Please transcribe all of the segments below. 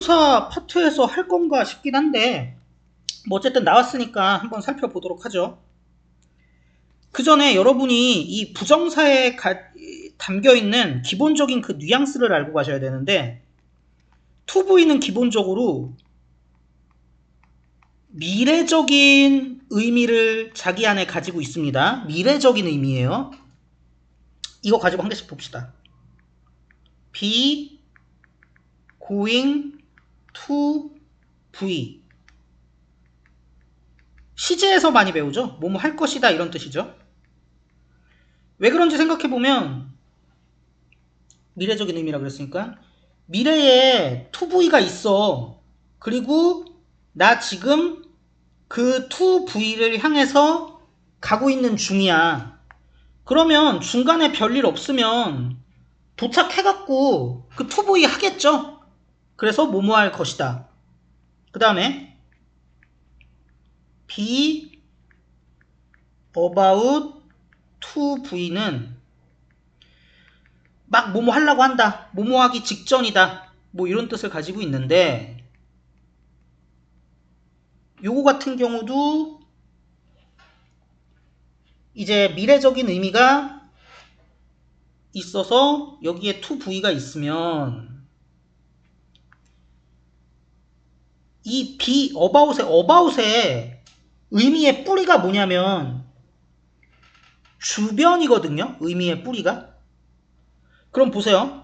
조동사 파트에서 할 건가 싶긴 한데 뭐 어쨌든 나왔으니까 한번 살펴보도록 하죠. 그 전에 여러분이 이 부정사에 담겨있는 기본적인 그 뉘앙스를 알고 가셔야 되는데 to부위는 기본적으로 미래적인 의미를 자기 안에 가지고 있습니다. 미래적인 의미예요. 이거 가지고 한 개씩 봅시다. be going to be 시제에서 많이 배우죠. 뭐뭐 할 것이다 이런 뜻이죠. 왜 그런지 생각해보면 미래적인 의미라 그랬으니까 미래에 to be가 있어. 그리고 나 지금 그 to be를 향해서 가고 있는 중이야. 그러면 중간에 별일 없으면 도착해갖고 그 to be 하겠죠. 그래서 뭐뭐 할 것이다. 그 다음에 be about to be는 막 뭐뭐 하려고 한다. 뭐뭐 하기 직전이다. 뭐 이런 뜻을 가지고 있는데 요거 같은 경우도 이제 미래적인 의미가 있어서 여기에 to be가 있으면 이 be about의 의미의 뿌리가 뭐냐면 주변이거든요. 의미의 뿌리가. 그럼 보세요.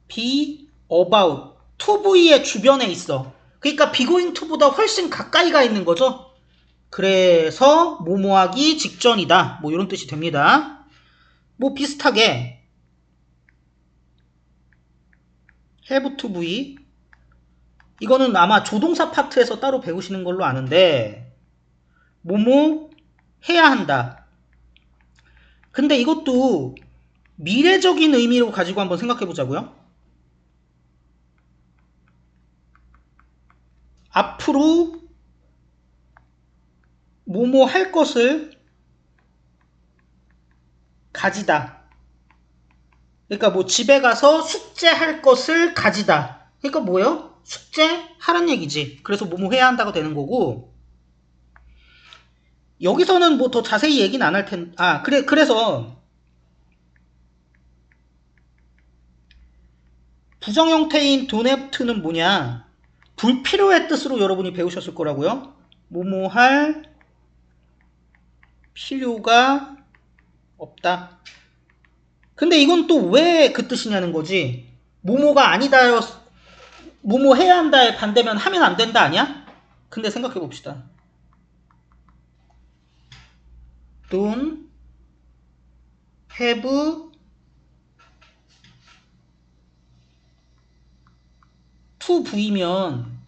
be about to be의 주변에 있어. 그러니까 be going to보다 훨씬 가까이 가 있는 거죠. 그래서 뭐뭐하기 직전이다. 뭐 이런 뜻이 됩니다. 뭐 비슷하게 have to be 이거는 아마 조동사 파트에서 따로 배우시는 걸로 아는데 뭐뭐 해야 한다. 근데 이것도 미래적인 의미로 가지고 한번 생각해 보자고요. 앞으로 뭐뭐 할 것을 가지다. 그러니까 뭐 집에 가서 숙제할 것을 가지다. 그러니까 뭐예요? 숙제하란 얘기지. 그래서 뭐뭐 해야 한다고 되는 거고 여기서는 뭐 더 자세히 얘기는 안 할 텐데 그래서 부정 형태인 don't have to는 뭐냐? 불필요의 뜻으로 여러분이 배우셨을 거라고요. 뭐뭐 할 필요가 없다. 근데 이건 또 왜 그 뜻이냐는 거지. 뭐뭐가 아니다요. 뭐뭐 해야 한다의 반대면 하면 안 된다 아니야? 근데 생각해 봅시다. don't have to be면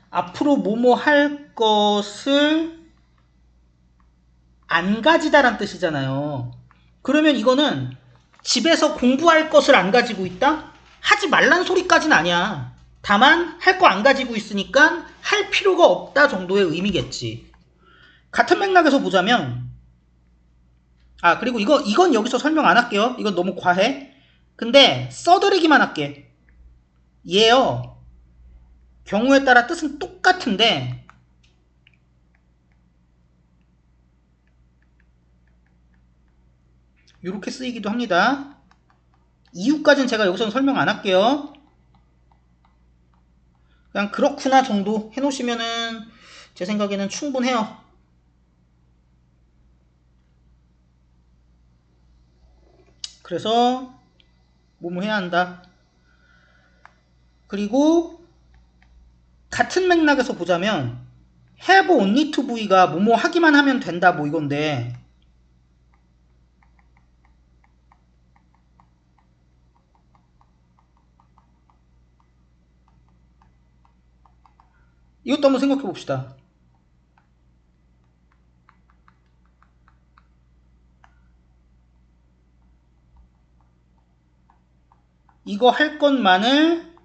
앞으로 뭐뭐 할 것을 안 가지다란 뜻이잖아요. 그러면 이거는 집에서 공부할 것을 안 가지고 있다? 하지 말란 소리까지는 아니야. 다만 할 거 안 가지고 있으니까 할 필요가 없다 정도의 의미겠지. 같은 맥락에서 보자면 그리고 이건 여기서 설명 안 할게요. 이건 너무 과해. 근데 써드리기만 할게. 얘요. 경우에 따라 뜻은 똑같은데 이렇게 쓰이기도 합니다. 이유까지는 제가 여기서는 설명 안 할게요. 그냥 그렇구나 정도 해놓으시면은 제 생각에는 충분해요. 그래서 뭐뭐 해야 한다. 그리고 같은 맥락에서 보자면 have only to be가 뭐뭐 하기만 하면 된다 뭐 이건데 이것도 한번 생각해 봅시다. 이거 할 것만을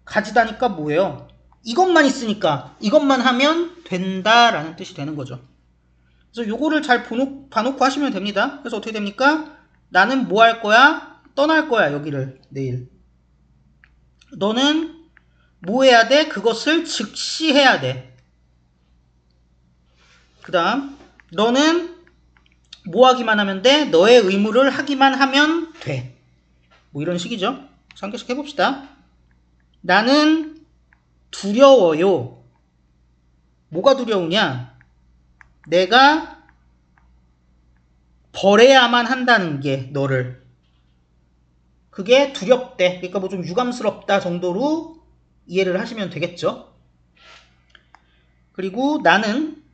가지다니까 뭐예요? 이것만 있으니까 이것만 하면 된다라는 뜻이 되는 거죠. 그래서 요거를 잘 봐놓고 하시면 됩니다. 그래서 어떻게 됩니까? 나는 뭐 할 거야? 떠날 거야, 여기를 내일. 너는 뭐 해야 돼? 그것을 즉시 해야 돼. 그 다음 너는 뭐 하기만 하면 돼? 너의 의무를 하기만 하면 돼. 뭐 이런 식이죠. 한 개씩 해봅시다. 나는 두려워요. 뭐가 두려우냐? 내가 버려야만 한다는 게 너를. 그게 두렵대. 그러니까 뭐 좀 유감스럽다 정도로 이해를 하시면 되겠죠. 그리고 나는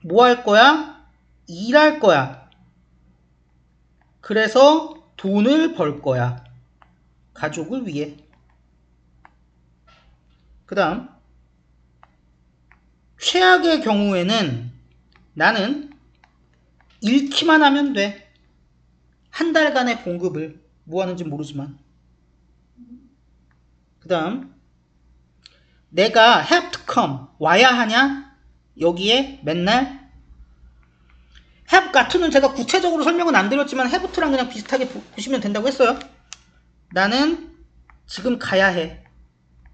뭐 할 거야? 일할 거야. 그래서 돈을 벌 거야. 가족을 위해. 그 다음 최악의 경우에는 나는 잃기만 하면 돼. 한 달간의 봉급을. 뭐 하는지 모르지만. 그 다음 내가 have to come. 와야 하냐? 여기에 맨날 have goto는 제가 구체적으로 설명은 안 드렸지만 have to랑 그냥 비슷하게 보시면 된다고 했어요. 나는 지금 가야 해.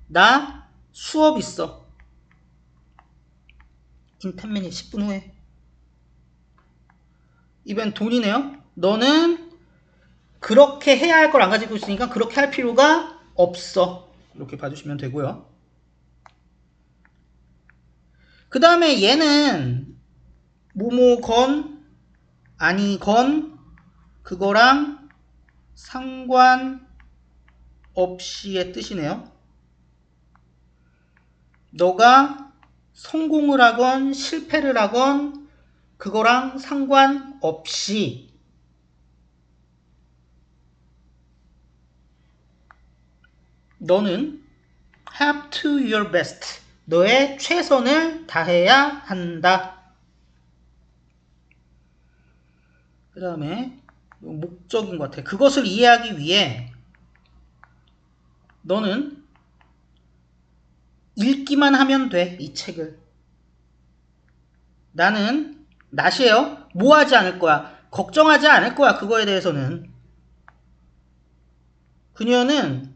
나 수업 있어. in 10 minutes. 10분 후에. 이번 돈이네요. 너는 그렇게 해야 할 걸 안 가지고 있으니까 그렇게 할 필요가 없어. 이렇게 봐주시면 되고요. 그 다음에 얘는 뭐뭐건 아니건 그거랑 상관없이의 뜻이네요. 너가 성공을 하건 실패를 하건 그거랑 상관없이 너는 have to your best. 너의 최선을 다해야 한다. 그 다음에 목적인 것 같아. 그것을 이해하기 위해 너는 읽기만 하면 돼. 이 책을. 나는 낫이에요. 뭐 하지 않을 거야. 걱정하지 않을 거야. 그거에 대해서는. 그녀는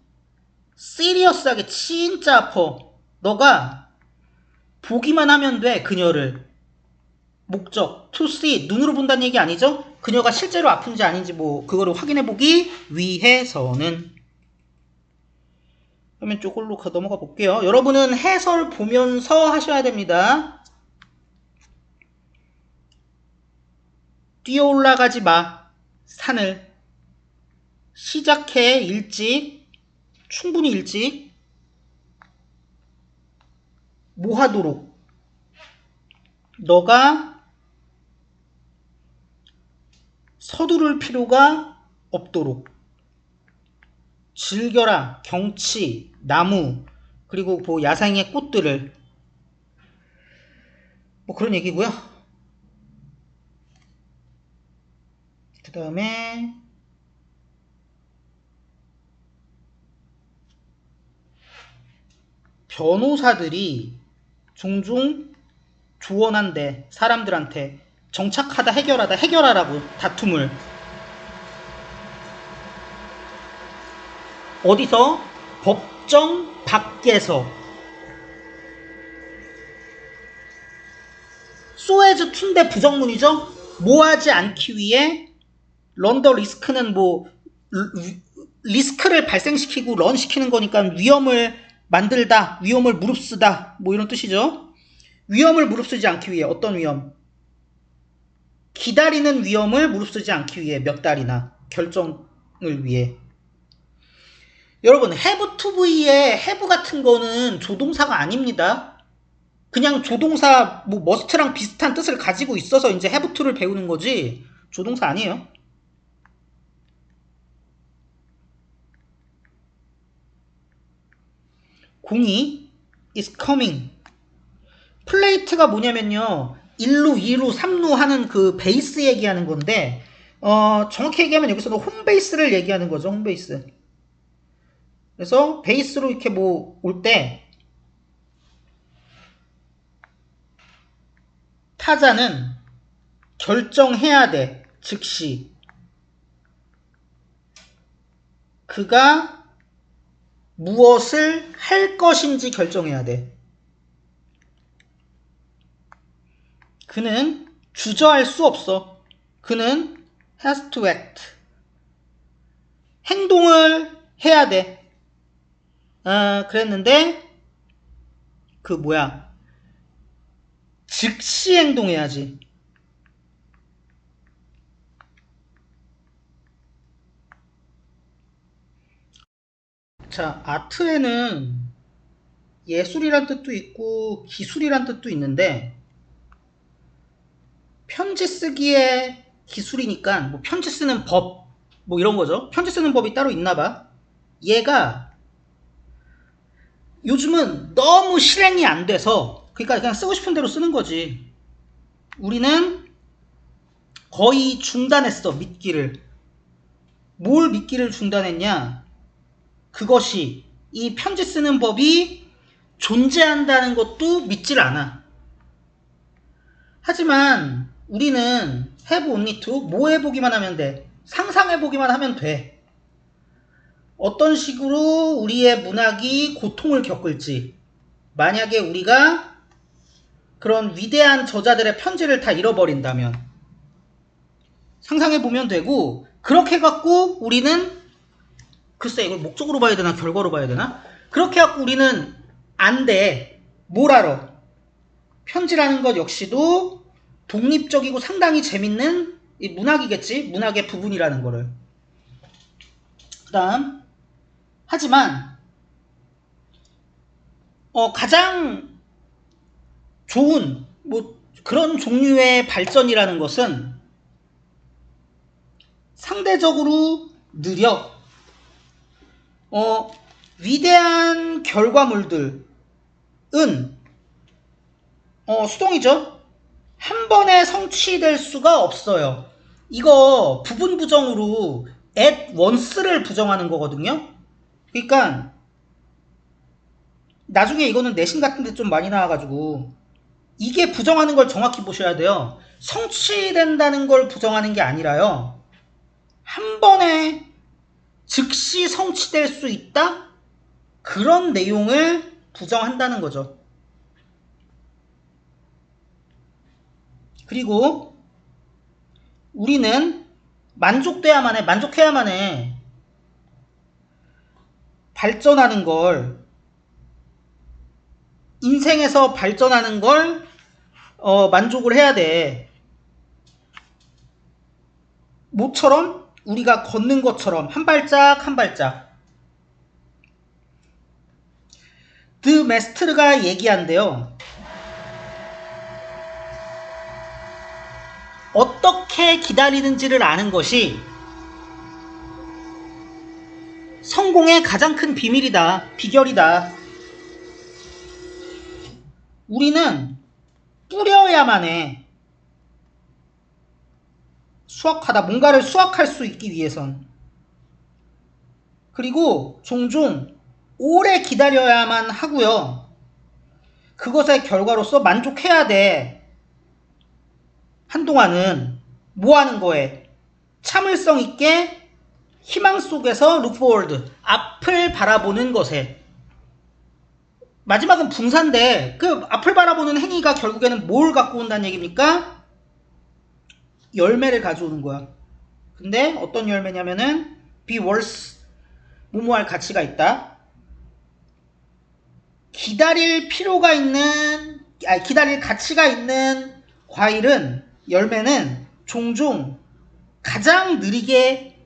시리어스하게 진짜 아파. 너가 보기만 하면 돼. 그녀를. 목적 to see 눈으로 본다는 얘기 아니죠? 그녀가 실제로 아픈지 아닌지 뭐 그거를 확인해 보기 위해서는. 화면 쪽으로 넘어가 볼게요. 여러분은 해설 보면서 하셔야 됩니다. 뛰어 올라가지 마. 산을. 시작해 일찍. 충분히 일찍. 뭐 하도록? 너가 서두를 필요가 없도록. 즐겨라. 경치, 나무, 그리고 뭐 야생의 꽃들을. 뭐 그런 얘기고요. 그 다음에 변호사들이 종종 조언한대. 사람들한테 정착하다 해결하다 해결하라고. 다툼을. 어디서? 법정 밖에서. 소에즈 툰데 부정문이죠. 뭐하지 않기 위해 런더 리스크는 뭐 리스크를 발생시키고 런 시키는 거니까 위험을 만들다, 위험을 무릅쓰다 뭐 이런 뜻이죠. 위험을 무릅쓰지 않기 위해. 어떤 위험? 기다리는 위험을 무릅쓰지 않기 위해. 몇 달이나 결정을 위해. 여러분 have to be의 have 같은 거는 조동사가 아닙니다. 그냥 조동사 뭐 must랑 비슷한 뜻을 가지고 있어서 이제 have to를 배우는 거지 조동사 아니에요. 공이 is coming. 플레이트가 뭐냐면요. 1루, 2루, 3루 하는 그 베이스 얘기하는 건데 정확히 얘기하면 여기서는 홈베이스를 얘기하는 거죠. 홈베이스. 그래서 베이스로 이렇게 뭐 올 때 타자는 결정해야 돼. 즉시. 그가 무엇을 할 것인지 결정해야 돼. 그는 주저할 수 없어. 그는 has to act. 행동을 해야 돼. 그랬는데 즉시 행동해야지. 자, 아트에는 예술이란 뜻도 있고 기술이란 뜻도 있는데 편지 쓰기의 기술이니까 뭐 편지 쓰는 법 뭐 이런 거죠. 편지 쓰는 법이 따로 있나 봐. 얘가 요즘은 너무 실행이 안 돼서 그러니까 그냥 쓰고 싶은 대로 쓰는 거지. 우리는 거의 중단했어, 믿기를. 뭘 믿기를 중단했냐? 그것이 이 편지 쓰는 법이 존재한다는 것도 믿질 않아. 하지만 우리는 have only to 뭐 해보기만 하면 돼. 상상해보기만 하면 돼. 어떤 식으로 우리의 문학이 고통을 겪을지. 만약에 우리가 그런 위대한 저자들의 편지를 다 잃어버린다면 상상해보면 되고, 그렇게 해갖고 우리는 글쎄 이걸 목적으로 봐야 되나 결과로 봐야 되나? 그렇게 해갖고 우리는 안 돼. 뭘 알아? 편지라는 것 역시도 독립적이고 상당히 재밌는 이 문학이겠지? 문학의 부분이라는 거를. 그 다음 하지만 가장 좋은 뭐 그런 종류의 발전이라는 것은 상대적으로 느려. 위대한 결과물들은 수동이죠. 한 번에 성취될 수가 없어요. 이거 부분 부정으로 at once를 부정하는 거거든요. 그러니까 나중에 이거는 내신 같은 데 좀 많이 나와가지고 이게 부정하는 걸 정확히 보셔야 돼요. 성취된다는 걸 부정하는 게 아니라요. 한 번에 즉시 성취될 수 있다? 그런 내용을 부정한다는 거죠. 그리고 우리는 만족해야만 해. 발전하는 걸, 인생에서 발전하는 걸 만족을 해야 돼. 모처럼 우리가 걷는 것처럼 한 발짝 한 발짝. 드 메스트르가 얘기한대요. 어떻게 기다리는지를 아는 것이 성공의 가장 큰 비밀이다. 비결이다. 우리는 뿌려야만 해. 뭔가를 수확할 수 있기 위해선. 그리고 종종 오래 기다려야만 하고요. 그것의 결과로서 만족해야 돼. 한동안은 뭐 하는 거에? 참을성 있게 희망 속에서 look forward, 앞을 바라보는 것에. 마지막은 분사인데 그 앞을 바라보는 행위가 결국에는 뭘 갖고 온다는 얘기입니까? 열매를 가져오는 거야. 근데 어떤 열매냐면은 be worth, 뭐뭐할 가치가 있다. 기다릴 가치가 있는 열매는 종종 가장 느리게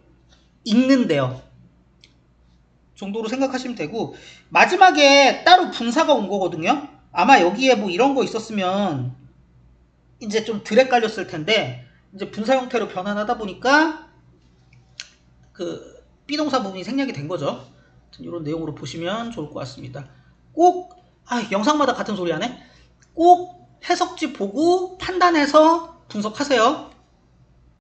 익는데요. 정도로 생각하시면 되고, 마지막에 따로 분사가 온 거거든요. 아마 여기에 뭐 이런 거 있었으면 이제 좀 덜 헷갈렸을 텐데, 이제 분사 형태로 변환하다 보니까 그 비동사 부분이 생략이 된 거죠. 이런 내용으로 보시면 좋을 것 같습니다. 꼭 영상마다 같은 소리 하네. 꼭 해석지 보고 판단해서 분석하세요.